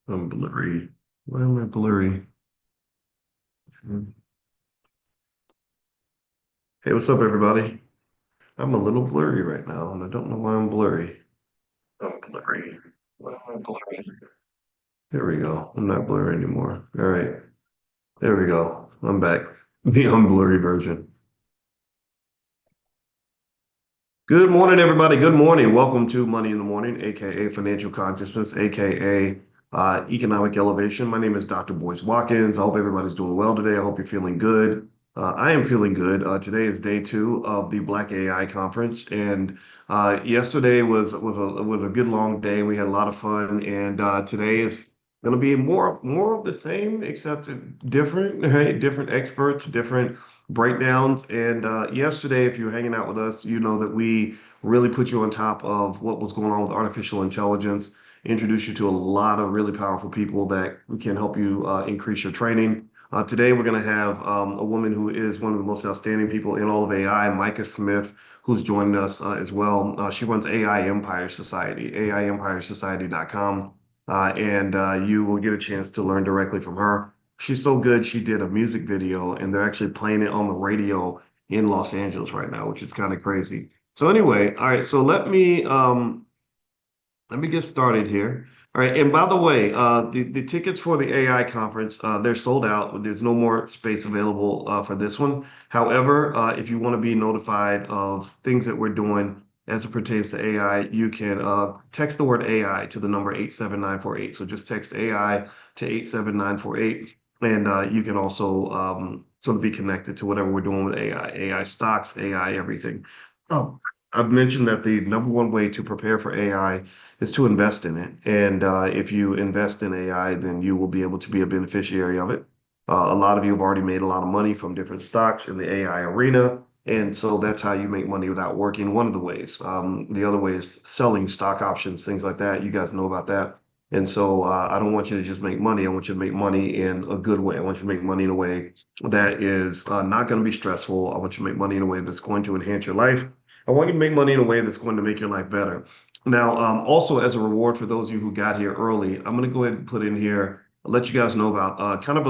I'm blurry. Why am I blurry? Hey, what's up, everybody? I'm a little blurry right now, and I don't know why I'm blurry. I'm blurry. Why am I blurry? There we go. I'm not blurry anymore. All right. There we go. I'm back. The unblurry version. Good morning, everybody. Good morning. Welcome to Money in the Morning, aka Financial Consciousness, aka Economic Elevation. My name is Dr. Boyce Watkins. I hope everybody's doing well today. I hope you're feeling good. I am feeling good. Today is day two of the Black AI conference, and yesterday was a good long day. We had a lot of fun, and today is going to be more of the same, except different. Right? Different experts, different breakdowns. And yesterday, if you're hanging out with us, you know that we really put you on top of what was going on with artificial intelligence, introduce you to a lot of really powerful people that can help you increase your training. Today, we're going to have a woman who is one of the most outstanding people in all of AI, Micah Smith, who's joined us as well. She runs AI Empire Society, AIEmpireSociety.com, and you will get a chance to learn directly from her. She's so good, she did a music video and they're actually playing it on the radio in Los Angeles right now, which is kind of crazy. So anyway, all right, so let me get started here. All right, and by the way, the tickets for the AI conference, they're sold out. There's no more space available for this one. However, if you want to be notified of things that we're doing as it pertains to AI, you can text the word AI to the number 87948. So just text AI to 87948, and you can also sort of be connected to whatever we're doing with AI, AI stocks, AI everything. Oh, I've mentioned that the number one way to prepare for AI is to invest in it. And if you invest in AI, then you will be able to be a beneficiary of it. A lot of you have already made a lot of money from different stocks in the AI arena. And so that's how you make money without working. One of the ways. The other way is selling stock options, things like that. You guys know about that. And so I don't want you to just make money. I want you to make money in a good way. I want you to make money in a way that is not going to be stressful. I want you to make money in a way that's going to enhance your life. I want you to make money in a way that's going to make your life better. Now, also as a reward for those of you who got here early, I'm going to go ahead and put in here, let you guys know about kind of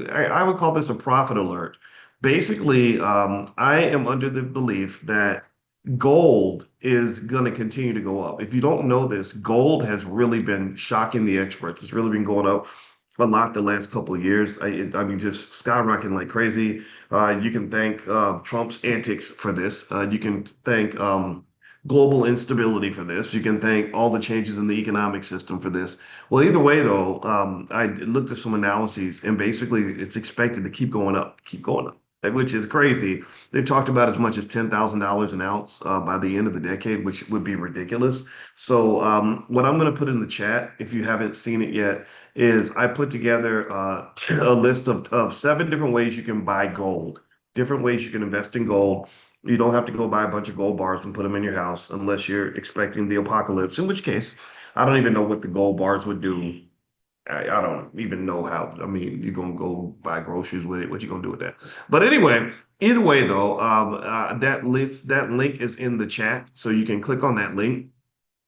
I would call this a profit alert. Basically, I am under the belief that gold is going to continue to go up. If you don't know this, gold has really been shocking the experts. It's really been going up a lot the last couple of years. I mean, just skyrocketing like crazy. You can thank Trump's antics for this. You can thank global instability for this. You can thank all the changes in the economic system for this. Well, either way, though, I looked at some analyses, and basically it's expected to keep going up, which is crazy. They've talked about as much as $10,000 an ounce by the end of the decade, which would be ridiculous. So, what I'm going to put in the chat, if you haven't seen it yet, is I put together a list of seven different ways you can buy gold, different ways you can invest in gold. You don't have to go buy a bunch of gold bars and put them in your house unless you're expecting the apocalypse, in which case, I don't even know what the gold bars would do. I don't even know how. I mean, you're gonna go buy groceries with it. What you gonna do with that? But anyway, either way though, that link is in the chat, so you can click on that link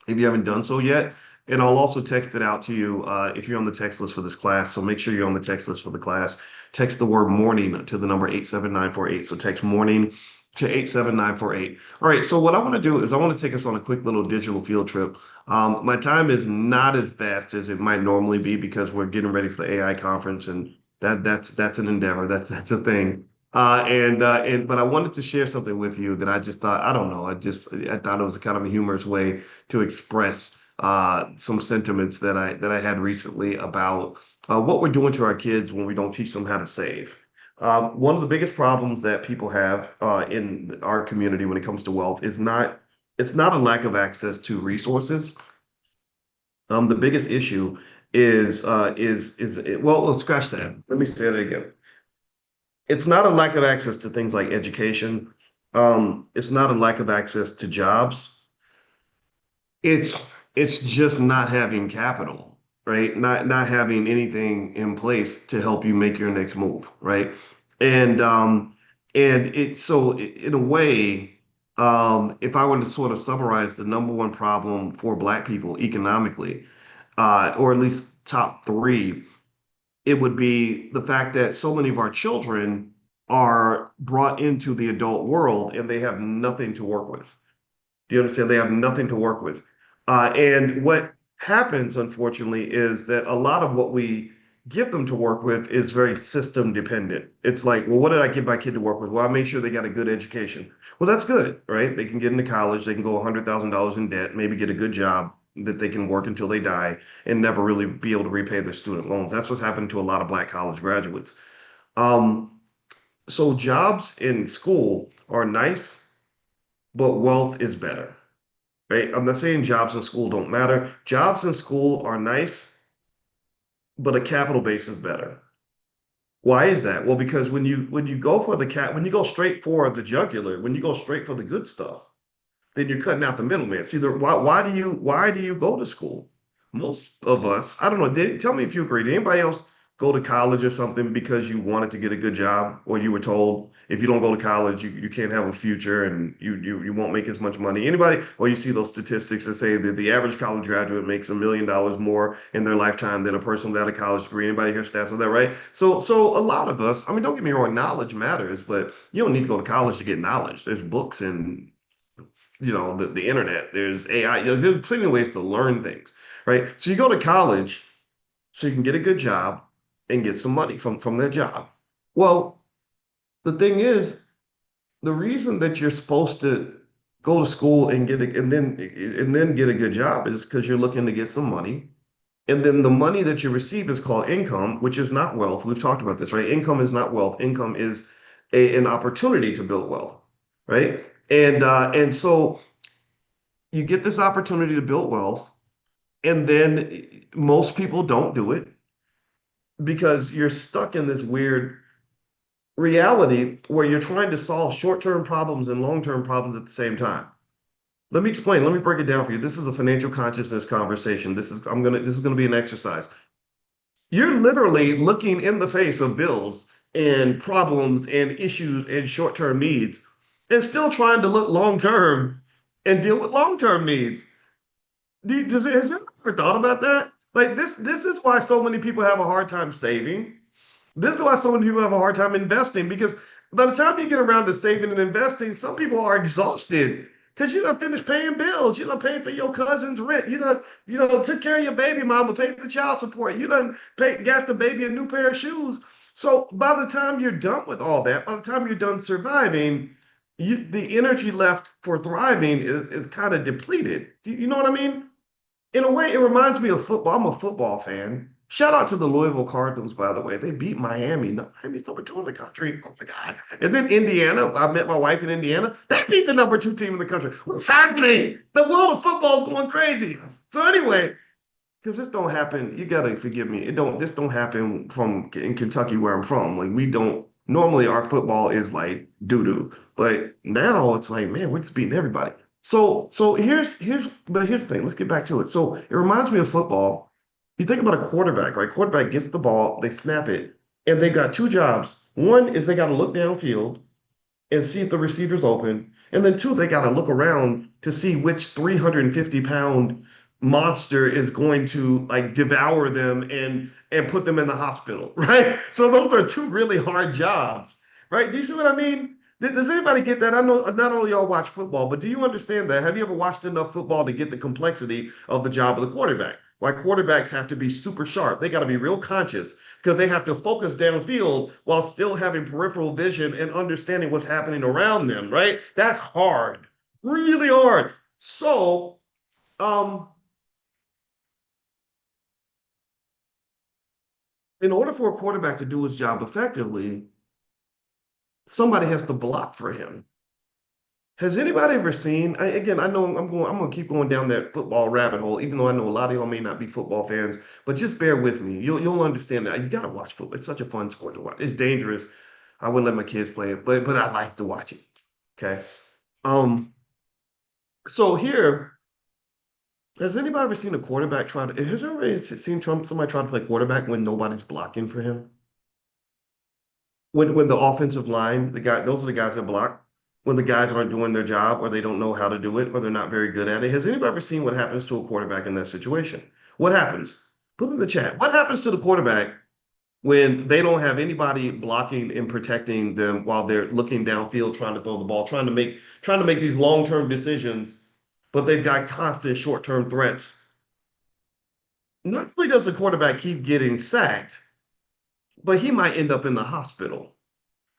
if you haven't done so yet. And I'll also text it out to you if you're on the text list for this class. So make sure you're on the text list for the class. Text the word morning to the number 87948. So text morning to 87948. All right. So what I want to do is I want to take us on a quick little digital field trip. My time is not as fast as it might normally be because we're getting ready for the AI conference, and that's an endeavor. That's a thing. And but I wanted to share something with you that I just thought, I don't know, I thought it was kind of a humorous way to express some sentiments that I had recently about what we're doing to our kids when we don't teach them how to save. One of the biggest problems that people have in our community when it comes to wealth is not it's not a lack of access to resources. The biggest issue well, let's scratch that. Let me say that again. It's not a lack of access to things like education. It's not a lack of access to jobs. It's it's just not having capital, right? Not having anything in place to help you make your next move, right? And in a way, if I were to sort of summarize the number one problem for Black people economically, or at least top three, it would be the fact that so many of our children are brought into the adult world and they have nothing to work with. Do you understand? They have nothing to work with. And what happens, unfortunately, is that a lot of what we give them to work with is very system dependent. It's like, well, what did I give my kid to work with? Well, I made sure they got a good education. Well, that's good, right? They can get into college, they can go $100,000 in debt, maybe get a good job that they can work until they die and never really be able to repay their student loans. That's what's happened to a lot of Black college graduates. Um, so jobs in school are nice, but wealth is better, right? I'm not saying jobs in school don't matter. Jobs in school are nice, but a capital base is better. Why is that? Well, because when you go for the when you go straight for the jugular, when you go straight for the good stuff, then you're cutting out the middleman. See, why do you go to school? Most of us, I don't know. Tell me if you agree. Did anybody else go to college or something because you wanted to get a good job, or you were told if you don't go to college, you can't have a future and you won't make as much money? Anybody? Or you see those statistics that say that the average college graduate makes $1 million more in their lifetime than a person without a college degree. Anybody hear stats of that, right? So a lot of us, I mean, don't get me wrong, knowledge matters, but you don't need to go to college to get knowledge. There's books and the internet, there's AI, there's plenty of ways to learn things, right? So you go to college so you can get a good job and get some money from that job. Well, the thing is, the reason that you're supposed to go to school and and then get a good job is because you're looking to get some money. And then the money that you receive is called income, which is not wealth. We've talked about this, right? Income is not wealth. Income is an opportunity to build wealth, right? And so you get this opportunity to build wealth, and then most people don't do it because you're stuck in this weird reality where you're trying to solve short-term problems and long-term problems at the same time. Let me explain. Let me break it down for you. This is a financial consciousness conversation. This is gonna be an exercise. You're literally looking in the face of bills and problems and issues and short-term needs and still trying to look long-term and deal with long-term needs. Has anyone ever thought about that? Like this is why so many people have a hard time saving. This is why so many people have a hard time investing, because by the time you get around to saving and investing, some people are exhausted because you don't finish paying bills. You don't pay for your cousin's rent. You don't took care of your baby mama, paid the child support. You don't got the baby a new pair of shoes. So by the time you're done with all that, by the time you're done surviving, the energy left for thriving is kind of depleted. You know what I mean? In a way, it reminds me of football. I'm a football fan. Shout out to the Louisville Cardinals, by the way. They beat Miami. Miami's number two in the country. Oh my God. And then Indiana. I met my wife in Indiana. They beat the number two team in the country. What's happening? The world of football is going crazy. So anyway, because this don't happen, you gotta forgive me. This don't happen from in Kentucky where I'm from. Like we don't normally our football is like doo-doo. But now it's like, man, we're just beating everybody. So here's the thing. Let's get back to it. So it reminds me of football. You think about a quarterback, right? Quarterback gets the ball, they snap it, and they got two jobs. One is they got to look downfield and see if the receiver's open. And then two, they got to look around to see which 350-pound monster is going to like devour them and put them in the hospital, right? So those are two really hard jobs, right? Do you see what I mean? Does anybody get that? I know not only y'all watch football, but do you understand that? Have you ever watched enough football to get the complexity of the job of the quarterback? Why quarterbacks have to be super sharp. They got to be real conscious because they have to focus downfield while still having peripheral vision and understanding what's happening around them, right? That's hard, really hard. So, in order for a quarterback to do his job effectively, somebody has to block for him. Has anybody ever seen? Again, I know I'm gonna keep going down that football rabbit hole, even though I know a lot of y'all may not be football fans, but just bear with me. You'll understand that. You gotta watch football. It's such a fun sport to watch. It's dangerous. I wouldn't let my kids play it, but I like to watch it. Okay. Um. So here, has anybody ever seen a quarterback try to? Has anybody seen somebody try to play quarterback when nobody's blocking for him? When the offensive line, those are the guys that block. When the guys aren't doing their job or they don't know how to do it or they're not very good at it. Has anybody ever seen what happens to a quarterback in that situation? What happens? Put in the chat. What happens to the quarterback when they don't have anybody blocking and protecting them while they're looking downfield trying to throw the ball, trying to make these long-term decisions, but they've got constant short-term threats? Not only does the quarterback keep getting sacked, but he might end up in the hospital.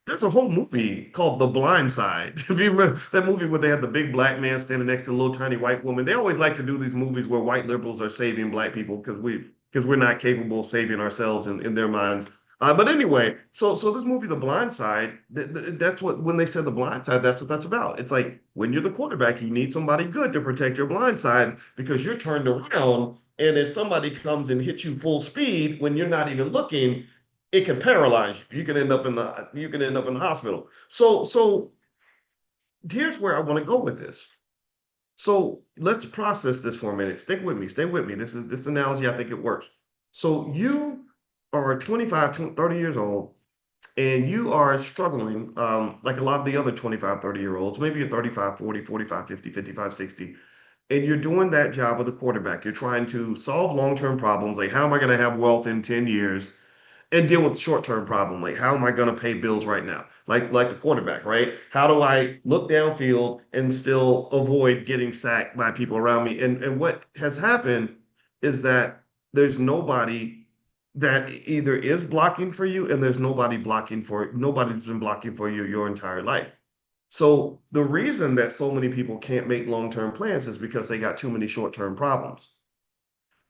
There's a whole movie called The Blind Side. If you remember that movie where they had the big black man standing next to the little tiny white woman, they always like to do these movies where white liberals are saving black people because we're not capable of saving ourselves in their minds. But anyway, so this movie, The Blind Side, that's what when they said The Blind Side, that's what that's about. It's like when you're the quarterback, you need somebody good to protect your blind side because you're turned around, and if somebody comes and hits you full speed when you're not even looking, it can paralyze you. You can end up in the hospital. So here's where I want to go with this. So let's process this for a minute. Stick with me. Stay with me. This analogy, I think it works. So you are 25, 30 years old, and you are struggling like a lot of the other 25, 30-year olds. Maybe you're 35, 40, 45, 50, 55, 60, and you're doing that job of the quarterback. You're trying to solve long-term problems, like how am I going to have wealth in 10 years? And deal with the short-term problem. Like, how am I going to pay bills right now? Like the quarterback, right? How do I look downfield and still avoid getting sacked by people around me? And what has happened is that there's nobody that either is blocking for you, and there's nobody's been blocking for you your entire life. So the reason that so many people can't make long-term plans is because they got too many short-term problems.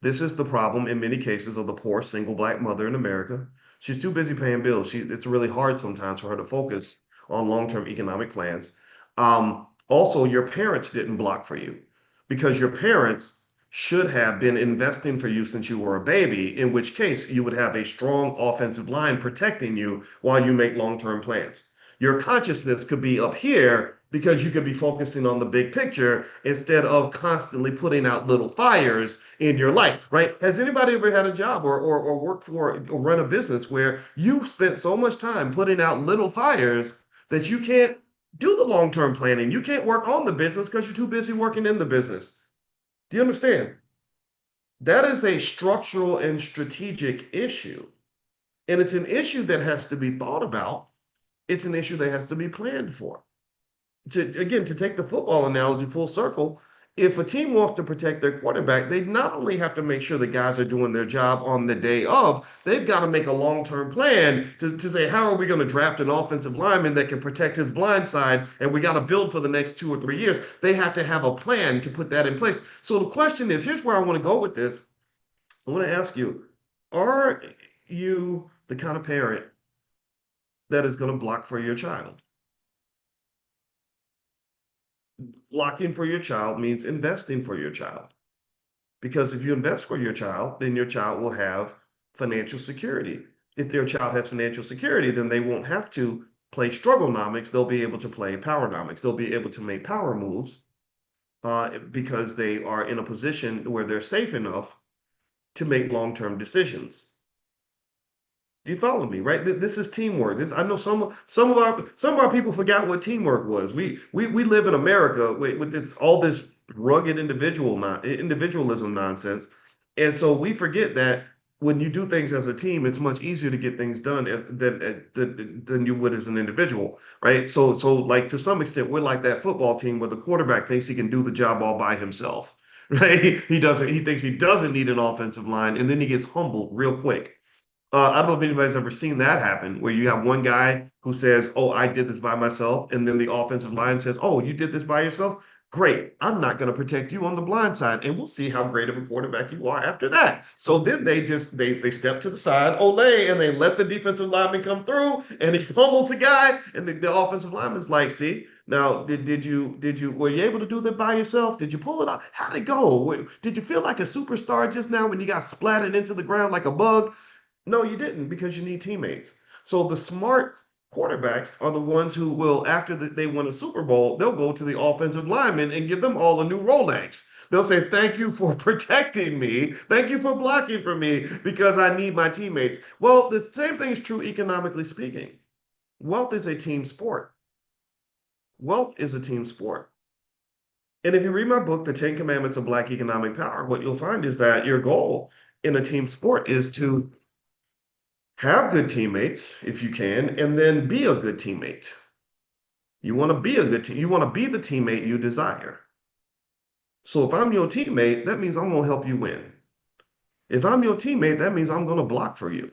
This is the problem in many cases of the poor single black mother in America. She's too busy paying bills. It's really hard sometimes for her to focus on long-term economic plans. Also, your parents didn't block for you because your parents should have been investing for you since you were a baby, in which case you would have a strong offensive line protecting you while you make long-term plans. Your consciousness could be up here because you could be focusing on the big picture instead of constantly putting out little fires in your life, right? Has anybody ever had a job or worked for or run a business where you spent so much time putting out little fires that you can't do the long-term planning? You can't work on the business because you're too busy working in the business. Do you understand? That is a structural and strategic issue. And it's an issue that has to be thought about. It's an issue that has to be planned for. To take the football analogy full circle, if a team wants to protect their quarterback, they not only have to make sure the guys are doing their job on the day of, they've got to make a long-term plan to say, how are we going to draft an offensive lineman that can protect his blind side? And we got to build for the next 2 or 3 years. They have to have a plan to put that in place. So the question is, here's where I want to go with this. I want to ask you, are you the kind of parent that is going to block for your child? Blocking for your child means investing for your child. Because if you invest for your child, then your child will have financial security. If their child has financial security, then they won't have to play strugglenomics. They'll be able to play powernomics. They'll be able to make power moves because they are in a position where they're safe enough to make long-term decisions. Do you follow me, right? This is teamwork. I know some of our people forgot what teamwork was. We live in America with all this rugged individualism nonsense, and so we forget that when you do things as a team, it's much easier to get things done than you would as an individual, right? So like to some extent, we're like that football team where the quarterback thinks he can do the job all by himself, right? He doesn't. He thinks he doesn't need an offensive line, and then he gets humbled real quick. I don't know if anybody's ever seen that happen, where you have one guy who says, "Oh, I did this by myself," and then the offensive line says, "Oh, you did this by yourself? Great. I'm not going to protect you on the blind side, and we'll see how great of a quarterback you are after that." So then they step to the side, Olay, and they let the defensive lineman come through, and he fumbles the guy, and the offensive lineman's like, "See, now did you were you able to do that by yourself? Did you pull it off? How'd it go? Did you feel like a superstar just now when you got splattered into the ground like a bug?" No, you didn't because you need teammates. So the smart quarterbacks are the ones who will, after they win a Super Bowl, they'll go to the offensive linemen and give them all a new Rolex. They'll say, "Thank you for protecting me. Thank you for blocking for me because I need my teammates." Well, the same thing is true economically speaking. Wealth is a team sport. Wealth is a team sport. And if you read my book, The 10 Commandments of Black Economic Power, what you'll find is that your goal in a team sport is to have good teammates if you can, and then be a good teammate. You want to be a good team. You want to be the teammate you desire. So if I'm your teammate, that means I'm going to help you win. If I'm your teammate, that means I'm going to block for you.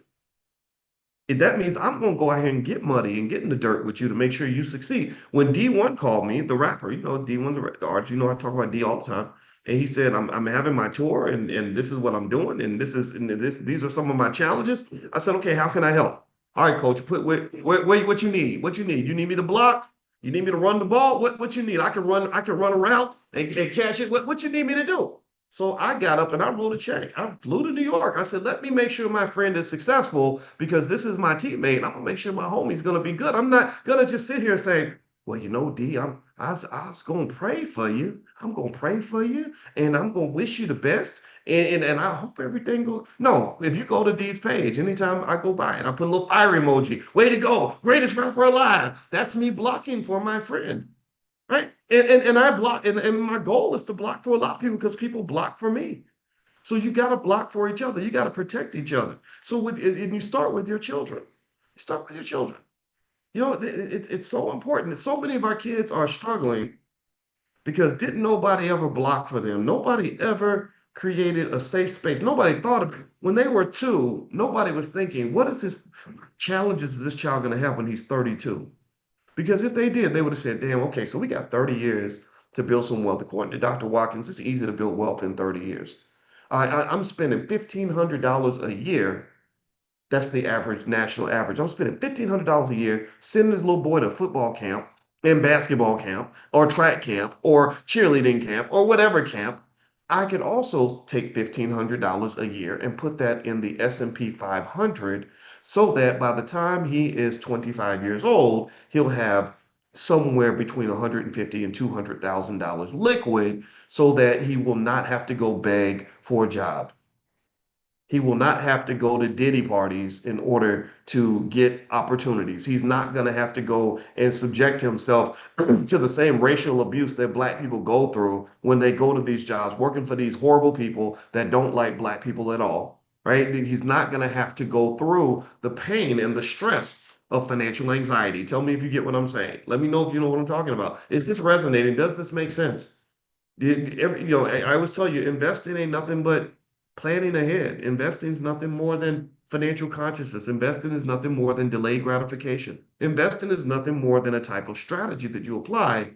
That means I'm going to go out here and get muddy and get in the dirt with you to make sure you succeed. When D1 called me, the rapper, D1, the artist, I talk about D all the time. And he said, I'm having my tour and this is what I'm doing. And these are some of my challenges. I said, okay, how can I help? All right, coach, what you need? What you need? You need me to block? You need me to run the ball? What you need? I can run around and catch it. What you need me to do? So I got up and I wrote a check. I flew to New York. I said, let me make sure my friend is successful because this is my teammate. I'm gonna make sure my homie's gonna be good. I'm not gonna just sit here and say, well, D, I was gonna pray for you. I'm gonna pray for you and I'm gonna wish you the best. And I hope everything goes. No, if you go to D's page, anytime I go by it, I put a little fire emoji. Way to go, greatest rapper alive. That's me blocking for my friend. Right. And I block, and my goal is to block for a lot of people because people block for me. So you got to block for each other. You got to protect each other. And you start with your children. You start with your children. It's so important. So many of our kids are struggling because didn't nobody ever block for them. Nobody ever created a safe space. Nobody thought of it. When they were 2, nobody was thinking, what is his challenges is this child going to have when he's 32? Because if they did, they would have said, damn, okay, so we got 30 years to build some wealth. According to Dr. Watkins, it's easy to build wealth in 30 years. I'm spending $1,500 a year. That's the average, national average. I'm spending $1,500 a year sending this little boy to football camp and basketball camp or track camp or cheerleading camp or whatever camp. I could also take $1,500 a year and put that in the S&P 500 so that by the time he is 25 years old, he'll have somewhere between $150,000 and $200,000 liquid so that he will not have to go beg for a job. He will not have to go to diddy parties in order to get opportunities. He's not going to have to go and subject himself to the same racial abuse that black people go through when they go to these jobs, working for these horrible people that don't like black people at all, right? He's not going to have to go through the pain and the stress of financial anxiety. Tell me if you get what I'm saying. Let me know if you know what I'm talking about. Is this resonating? Does this make sense? I always tell you, investing ain't nothing but planning ahead. Investing is nothing more than financial consciousness. Investing is nothing more than delayed gratification. Investing is nothing more than a type of strategy that you apply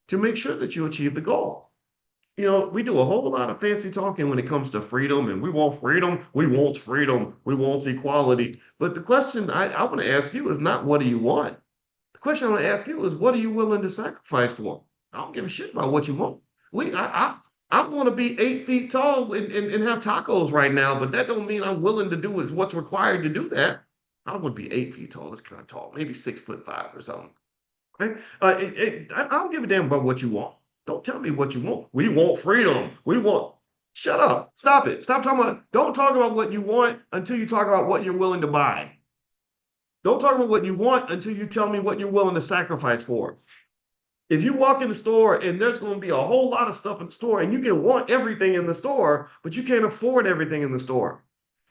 to make sure that you achieve the goal. We do a whole lot of fancy talking when it comes to freedom, and we want freedom, we want equality. But the question I want to ask you is not what do you want? The question I want to ask you is what are you willing to sacrifice for? I don't give a shit about what you want. I want to be 8 feet tall and have tacos right now, but that don't mean I'm willing to do is what's required to do that. I don't want to be 8 feet tall. That's kind of tall, maybe 6'5" or something. Right? I don't give a damn about what you want. Don't tell me what you want. We want freedom. We want. Shut up. Stop it. Stop talking about. Don't talk about what you want until you talk about what you're willing to buy. Don't talk about what you want until you tell me what you're willing to sacrifice for. If you walk in the store and there's going to be a whole lot of stuff in the store and you can want everything in the store, but you can't afford everything in the store,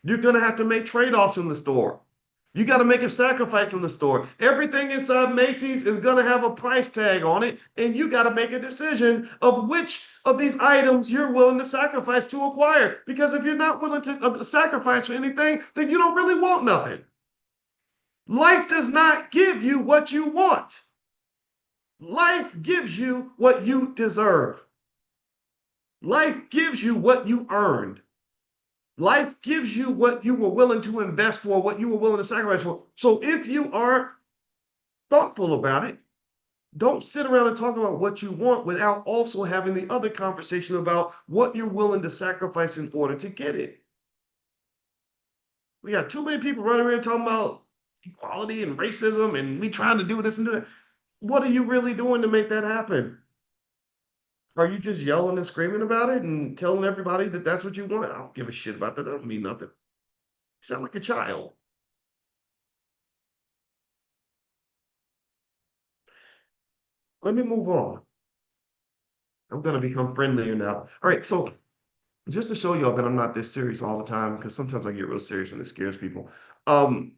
you're going to have to make trade-offs in the store. You got to make a sacrifice in the store. Everything inside Macy's is going to have a price tag on it, and you got to make a decision of which of these items you're willing to sacrifice to acquire. Because if you're not willing to sacrifice for anything, then you don't really want nothing. Life does not give you what you want. Life gives you what you deserve. Life gives you what you earned. Life gives you what you were willing to invest for, what you were willing to sacrifice for. So if you are thoughtful about it, don't sit around and talk about what you want without also having the other conversation about what you're willing to sacrifice in order to get it. We got too many people running around talking about equality and racism and we trying to do this and do that. What are you really doing to make that happen? Are you just yelling and screaming about it and telling everybody that that's what you want? I don't give a shit about that. That don't mean nothing. You sound like a child. Let me move on. I'm going to become friendlier now. All right. So just to show y'all that I'm not this serious all the time, because sometimes I get real serious and it scares people. Um,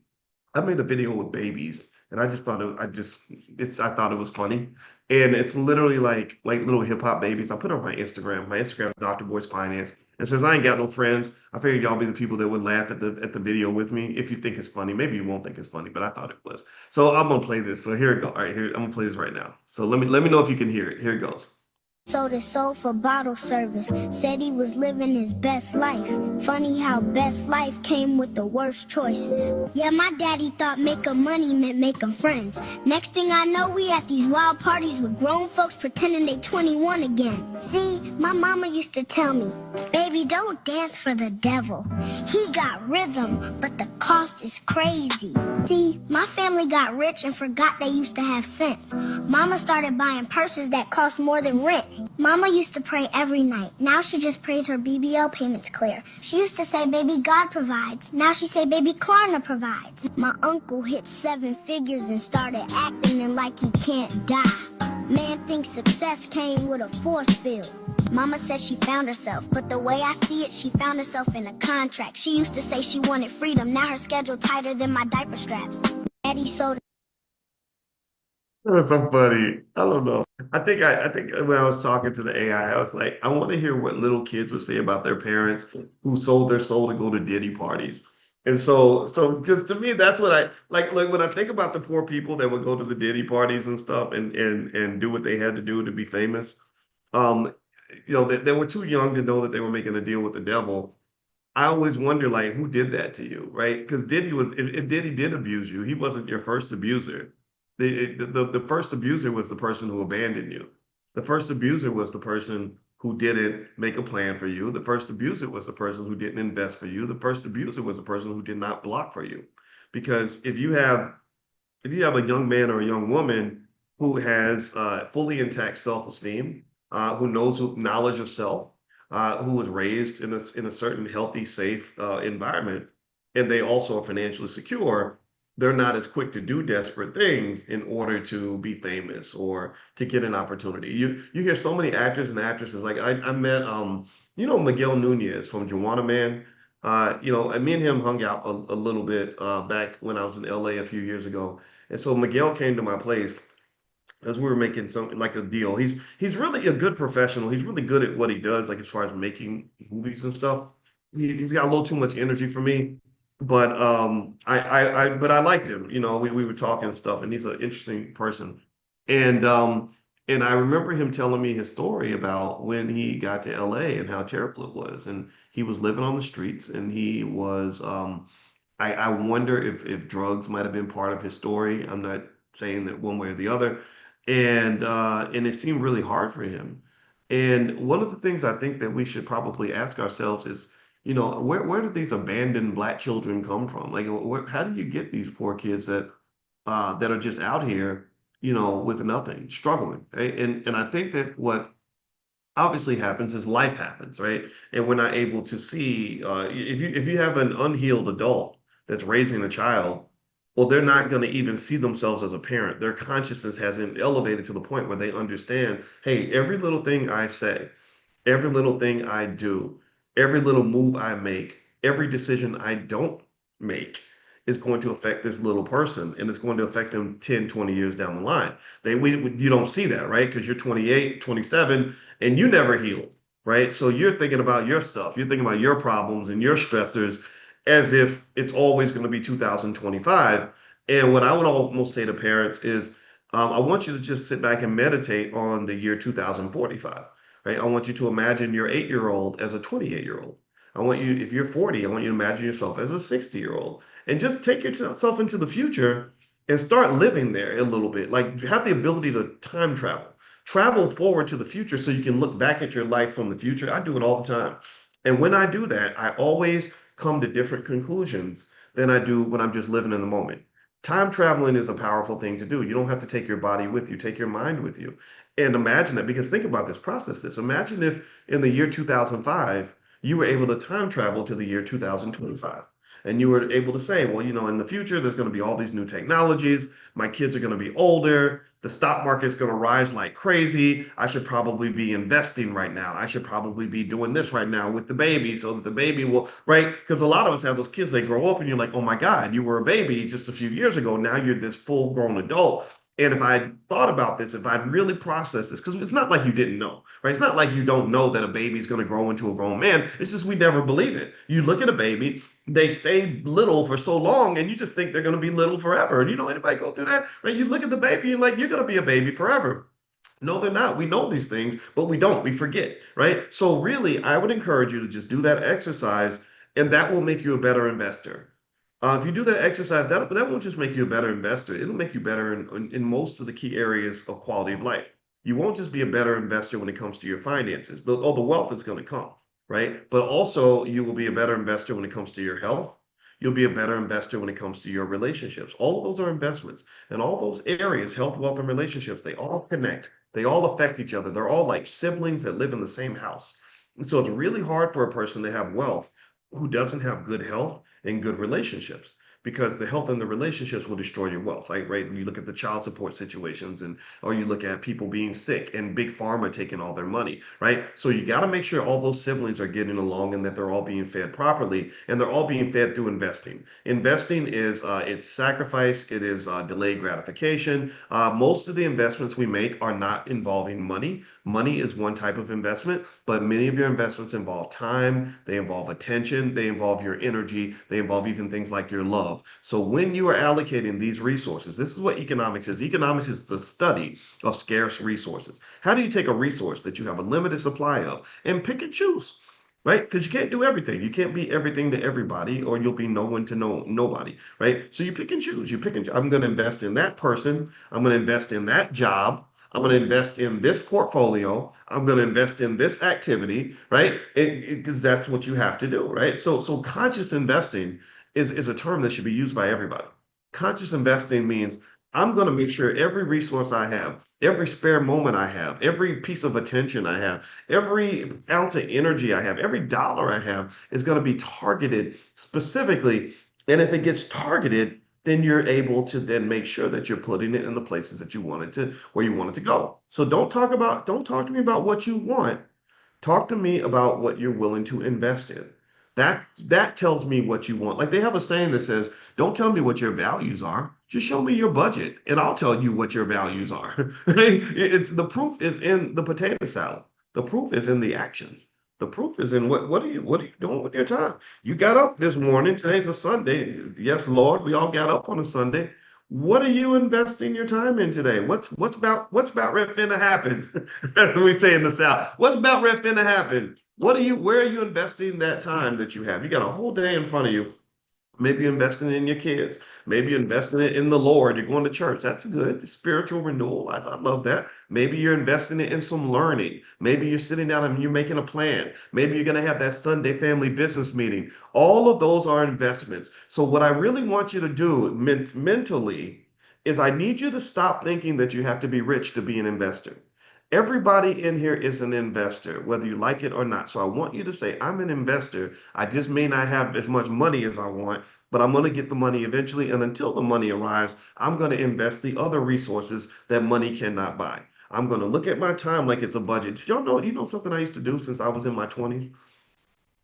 I made a video with babies, and I just thought I thought it was funny, and it's literally like little hip hop babies. I put it on my Instagram. My Instagram is Dr Boyce Finance, and since I ain't got no friends, I figured y'all be the people that would laugh at the video with me. If you think it's funny, maybe you won't think it's funny, but I thought it was. So I'm gonna play this. So here it go. All right, here I'm gonna play this right now. So let me know if you can hear it. Here it goes. Sold his soul for bottle service, said he was living his best life. Funny how best life came with the worst choices. Yeah, my daddy thought making money meant making friends. Next thing I know, we at these wild parties with grown folks pretending they 21 again. See, my mama used to tell me, baby, don't dance for the devil. He got rhythm, but the cost is crazy. See, my family got rich and forgot they used to have sense. Mama started buying purses that cost more than rent. Mama used to pray every night. Now she just prays her BBL payments clear. She used to say, baby, God provides. Now she say, baby, Klarna provides. My uncle hit 7 figures and started acting like he can't die. Man thinks success came with a force field. Mama says she found herself, but the way I see it, she found herself in a contract. She used to say she wanted freedom. Now her schedule tighter than my diaper straps. Daddy sold. That's so funny. I don't know. I think when I was talking to the AI, I was like, I want to hear what little kids would say about their parents who sold their soul to go to Diddy parties. And so just to me, that's what I like when I think about the poor people that would go to the Diddy parties and stuff and do what they had to do to be famous. Um, they were too young to know that they were making a deal with the devil. I always wonder, like, who did that to you, right? Because if Diddy did abuse you, he wasn't your first abuser. The first abuser was the person who abandoned you. The first abuser was the person who didn't make a plan for you. The first abuser was the person who didn't invest for you. The first abuser was the person who did not block for you. Because if you have a young man or a young woman who has fully intact self-esteem, who knows knowledge of self, who was raised in a certain healthy, safe environment, and they also are financially secure, they're not as quick to do desperate things in order to be famous or to get an opportunity. You hear so many actors and actresses. Like I met Miguel Nunez from Juana Man. And me and him hung out a little bit back when I was in LA a few years ago. And so Miguel came to my place as we were making something like a deal. He's really a good professional. He's really good at what he does, like as far as making movies and stuff. He's got a little too much energy for me, but I liked him. We were talking and stuff, and he's an interesting person. And I remember him telling me his story about when he got to LA and how terrible it was, and he was living on the streets, and he was I wonder if drugs might have been part of his story. I'm not saying that one way or the other. And it seemed really hard for him. And one of the things I think that we should probably ask ourselves is, where do these abandoned black children come from? Like, how do you get these poor kids that are just out here, with nothing, struggling, right? And I think that what obviously happens is life happens, right? And we're not able to see if you have an unhealed adult that's raising a child, well, they're not going to even see themselves as a parent. Their consciousness hasn't elevated to the point where they understand, hey, every little thing I say, every little thing I do, every little move I make, every decision I don't make is going to affect this little person, and it's going to affect them 10, 20 years down the line. You don't see that, right? Because you're 28, 27, and you never healed, right? So you're thinking about your stuff. You're thinking about your problems and your stressors as if it's always going to be 2025. And what I would almost say to parents is, I want you to just sit back and meditate on the year 2045, right? I want you to imagine your 8-year-old as a 28-year-old. If you're 40, I want you to imagine yourself as a 60-year-old, and just take yourself into the future and start living there a little bit. Like, have the ability to time travel forward to the future so you can look back at your life from the future. I do it all the time. And when I do that, I always come to different conclusions than I do when I'm just living in the moment. Time traveling is a powerful thing to do. You don't have to take your body with you, take your mind with you. And imagine that, because think about this, process this. Imagine if in the year 2005, you were able to time travel to the year 2025. And you were able to say, well, in the future, there's going to be all these new technologies. My kids are going to be older. the stock market's going to rise like crazy. I should probably be investing right now. I should probably be doing this right now with the baby so that the baby will, right? Because a lot of us have those kids, they grow up and you're like, oh my God, you were a baby just a few years ago. Now you're this full grown adult. And if I thought about this, if I'd really processed this, because it's not like you didn't know, right? It's not like you don't know that a baby's going to grow into a grown man. It's just we never believe it. You look at a baby, they stay little for so long, and you just think they're going to be little forever. And you know anybody go through that, right? You look at the baby, you're like, you're going to be a baby forever. No, they're not. We know these things, but we don't. We forget, right? So really, I would encourage you to just do that exercise, and that will make you a better investor. If you do that exercise, that won't just make you a better investor. It'll make you better in most of the key areas of quality of life. You won't just be a better investor when it comes to your finances. The wealth is going to come, right? But also, you will be a better investor when it comes to your health. You'll be a better investor when it comes to your relationships. All of those are investments. And all those areas, health, wealth, and relationships, they all connect. They all affect each other. They're all like siblings that live in the same house. And so it's really hard for a person to have wealth who doesn't have good health and good relationships, because the health and the relationships will destroy your wealth, right? When you look at the child support situations, and or you look at people being sick and big pharma taking all their money, right? So you got to make sure all those siblings are getting along and that they're all being fed properly, and they're all being fed through investing. Investing is it's sacrifice, it is delayed gratification. Most of the investments we make are not involving money. Money is one type of investment, but many of your investments involve time, they involve attention, they involve your energy, they involve even things like your love. So when you are allocating these resources, this is what economics is. Economics is the study of scarce resources. How do you take a resource that you have a limited supply of and pick and choose? Right? Because you can't do everything. You can't be everything to everybody, or you'll be no one to nobody. Right? So you pick and choose. You pick and choose. I'm going to invest in that person. I'm going to invest in that job. I'm going to invest in this portfolio. I'm going to invest in this activity, right? Because that's what you have to do, right? So conscious investing is a term that should be used by everybody. Conscious investing means I'm going to make sure every resource I have, every spare moment I have, every piece of attention I have, every ounce of energy I have, every dollar I have is going to be targeted specifically. And if it gets targeted, then you're able to then make sure that you're putting it in the places that you want it to, where you want it to go. So don't talk to me about what you want. Talk to me about what you're willing to invest in. That tells me what you want. Like they have a saying that says, "Don't tell me what your values are. Just show me your budget, and I'll tell you what your values are." It's the proof is in the potato salad. The proof is in the actions. The proof is in what are you doing with your time? You got up this morning. Today's a Sunday. Yes, Lord, we all got up on a Sunday. What are you investing your time in today? What's about rep finna happen? We say in the South. What's about rep finna happen? Where are you investing that time that you have? You got a whole day in front of you. Maybe you're investing in your kids. Maybe you're investing it in the Lord. You're going to church. That's good. Spiritual renewal. I love that. Maybe you're investing it in some learning. Maybe you're sitting down and you're making a plan. Maybe you're going to have that Sunday family business meeting. All of those are investments. So what I really want you to do mentally is I need you to stop thinking that you have to be rich to be an investor. Everybody in here is an investor, whether you like it or not. So I want you to say, I'm an investor. I just may not have as much money as I want, but I'm going to get the money eventually. And until the money arrives, I'm going to invest the other resources that money cannot buy. I'm going to look at my time like it's a budget. Did y'all know, something I used to do since I was in my 20s?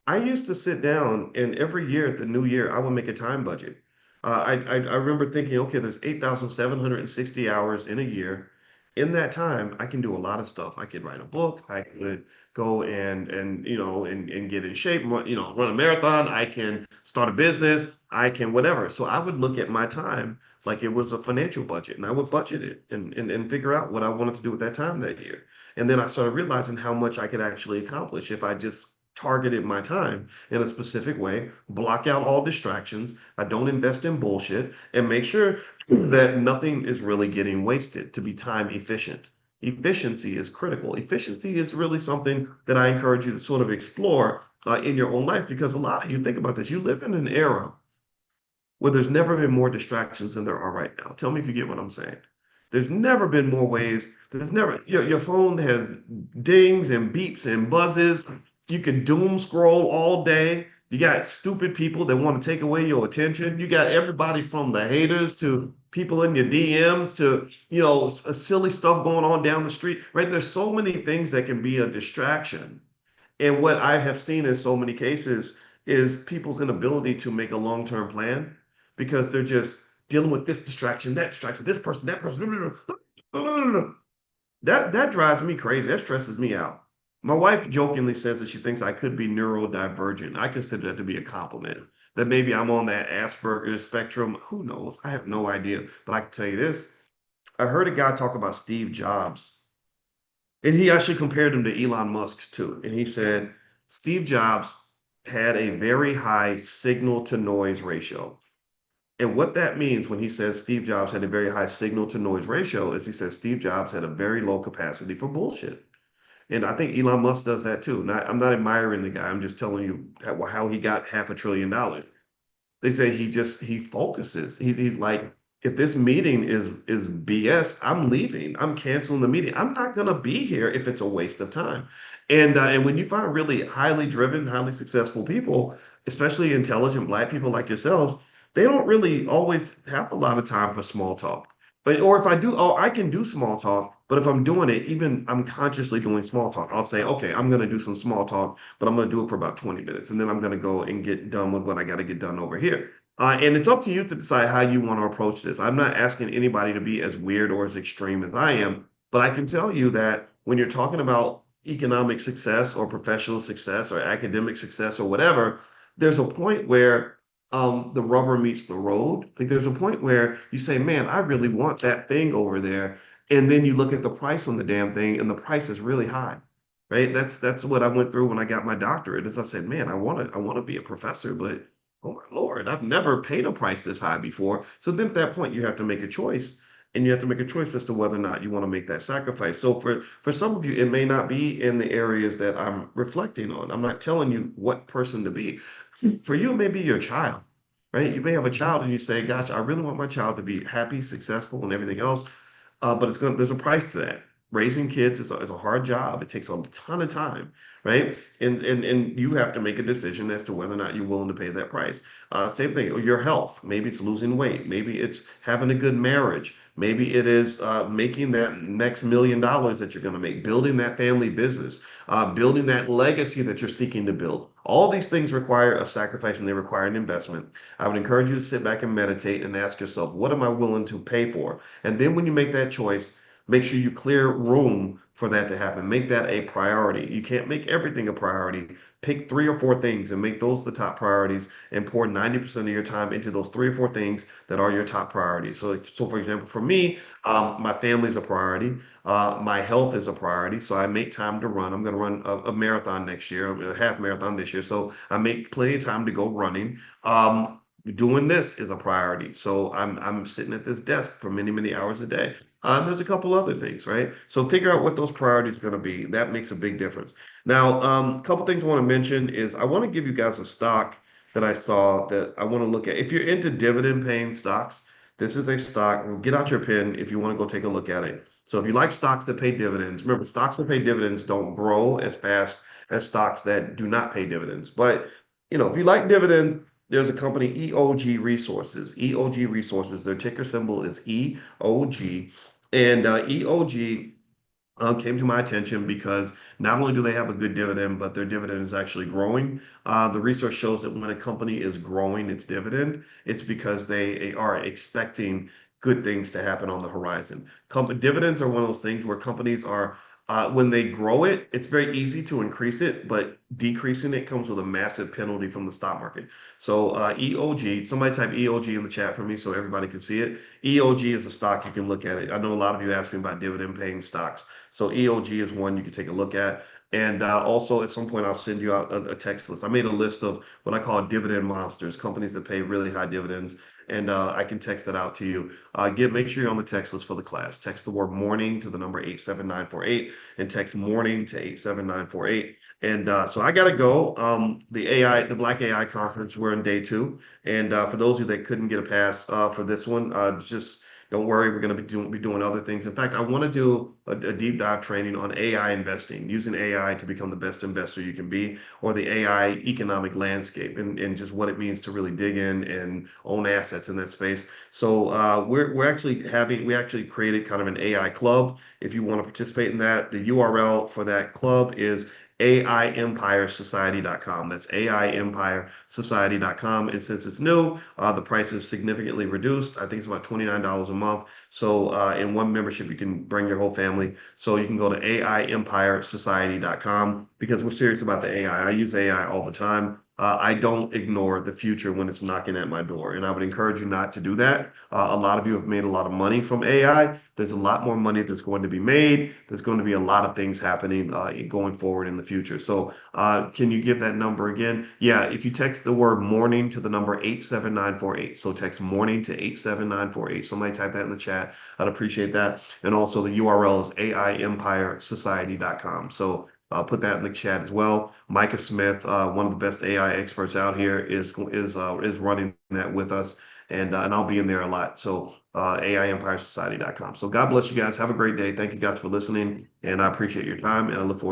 I used to sit down and every year at the new year, I would make a time budget. I remember thinking, okay, there's 8,760 hours in a year. In that time, I can do a lot of stuff. I could write a book. I could go and get in shape, run a marathon. I can start a business. I can whatever. So I would look at my time like it was a financial budget, and I would budget it and figure out what I wanted to do with that time that year. And then I started realizing how much I could actually accomplish if I just targeted my time in a specific way, block out all distractions. I don't invest in bullshit, and make sure that nothing is really getting wasted to be time efficient. Efficiency is critical. Efficiency is really something that I encourage you to sort of explore in your own life, because a lot of you think about this. You live in an era where there's never been more distractions than there are right now. Tell me if you get what I'm saying. There's never been more ways. There's never, your phone has dings and beeps and buzzes. You can doom scroll all day. You got stupid people that want to take away your attention. You got everybody from the haters to people in your DMs to, silly stuff going on down the street, right? There's so many things that can be a distraction. And what I have seen in so many cases is people's inability to make a long-term plan because they're just dealing with this distraction, that distraction, this person, that person. That drives me crazy. That stresses me out. My wife jokingly says that she thinks I could be neurodivergent. I consider that to be a compliment. That maybe I'm on that Asperger's spectrum. Who knows? I have no idea. But I can tell you this. I heard a guy talk about Steve Jobs, and he actually compared him to Elon Musk too. And he said Steve Jobs had a very high signal to noise ratio. And what that means when he says Steve Jobs had a very high signal to noise ratio is he says Steve Jobs had a very low capacity for bullshit. And I think Elon Musk does that too. I'm not admiring the guy. I'm just telling you how he got $500 billion. They say he focuses. He's like, if this meeting is BS, I'm leaving. I'm canceling the meeting. I'm not gonna be here if it's a waste of time. And when you find really highly driven, highly successful people, especially intelligent Black people like yourselves, they don't really always have a lot of time for small talk. But or if I do, oh, I can do small talk. But if I'm doing it, even I'm consciously doing small talk, I'll say, okay, I'm gonna do some small talk, but I'm gonna do it for about 20 minutes, and then I'm gonna go and get done with what I got to get done over here. And it's up to you to decide how you want to approach this. I'm not asking anybody to be as weird or as extreme as I am, but I can tell you that when you're talking about economic success or professional success or academic success or whatever, there's a point where the rubber meets the road. Like there's a point where you say, man, I really want that thing over there. And then you look at the price on the damn thing and the price is really high. Right. That's what I went through when I got my doctorate. Is I said, man, I want to be a professor, but oh my Lord, I've never paid a price this high before. So then at that point, you have to make a choice. And you have to make a choice as to whether or not you want to make that sacrifice. So for some of you, it may not be in the areas that I'm reflecting on. I'm not telling you what person to be. For you, it may be your child, right? You may have a child and you say, gosh, I really want my child to be happy, successful, and everything else. But there's a price to that. Raising kids is a hard job. It takes a ton of time, right? And you have to make a decision as to whether or not you're willing to pay that price. Same thing, your health. Maybe it's losing weight. Maybe it's having a good marriage. Maybe it is making that next $1 million that you're going to make, building that family business, building that legacy that you're seeking to build. All these things require a sacrifice and they require an investment. I would encourage you to sit back and meditate and ask yourself, what am I willing to pay for? And then when you make that choice, make sure you clear room for that to happen. Make that a priority. You can't make everything a priority. Pick 3 or 4 things and make those the top priorities and pour 90% of your time into those 3 or 4 things that are your top priorities. So for example, for me, my family is a priority. My health is a priority. So I make time to run. I'm going to run a marathon next year, a half marathon this year. So I make plenty of time to go running. Doing this is a priority. So I'm sitting at this desk for many hours a day. There's a couple other things, right? So figure out what those priorities are going to be. That makes a big difference. Now, a couple things I want to mention is I want to give you guys a stock that I saw that I want to look at. If you're into dividend paying stocks, this is a stock. Get out your pen if you want to go take a look at it. So if you like stocks that pay dividends, remember stocks that pay dividends don't grow as fast as stocks that do not pay dividends. But if you like dividends, there's a company, EOG Resources. EOG Resources, their ticker symbol is EOG. And EOG came to my attention because not only do they have a good dividend, but their dividend is actually growing. The research shows that when a company is growing its dividend, it's because they are expecting good things to happen on the horizon. Dividends are one of those things where companies are, when they grow it, it's very easy to increase it, but decreasing it comes with a massive penalty from the stock market. So EOG, somebody type EOG in the chat for me so everybody can see it. EOG is a stock, you can look at it. I know a lot of you asked me about dividend paying stocks. So EOG is one you can take a look at. And also at some point, I'll send you out a text list. I made a list of what I call dividend monsters, companies that pay really high dividends. And I can text that out to you. Make sure you're on the text list for the class. Text the word morning to the number 87948 and text morning to 87948. And so I got to go. The Black AI conference, we're in day 2. And for those of you that couldn't get a pass for this one, just don't worry, we're going to be doing other things. In fact, I want to do a deep dive training on AI investing, using AI to become the best investor you can be, or the AI economic landscape, and just what it means to really dig in and own assets in that space. So we're actually we actually created kind of an AI club. If you want to participate in that, the URL for that club is AIEmpiresociety.com. That's AIEmpiresociety.com. And since it's new, the price is significantly reduced. I think it's about $29 a month. So in one membership, you can bring your whole family. So you can go to AIEmpiresociety.com because we're serious about the AI. I use AI all the time. I don't ignore the future when it's knocking at my door, and I would encourage you not to do that. A lot of you have made a lot of money from AI. There's a lot more money that's going to be made. There's going to be a lot of things happening going forward in the future. So can you give that number again? Yeah, if you text the word morning to the number 87948. So text morning to 87948. Somebody type that in the chat. I'd appreciate that. And also the URL is AIEmpiresociety.com. So put that in the chat as well. Micah Smith, one of the best AI experts out here, is running that with us, and I'll be in there a lot. So AIEmpiresociety.com. So God bless you guys. Have a great day. Thank you guys for listening, and I appreciate your time, and I look forward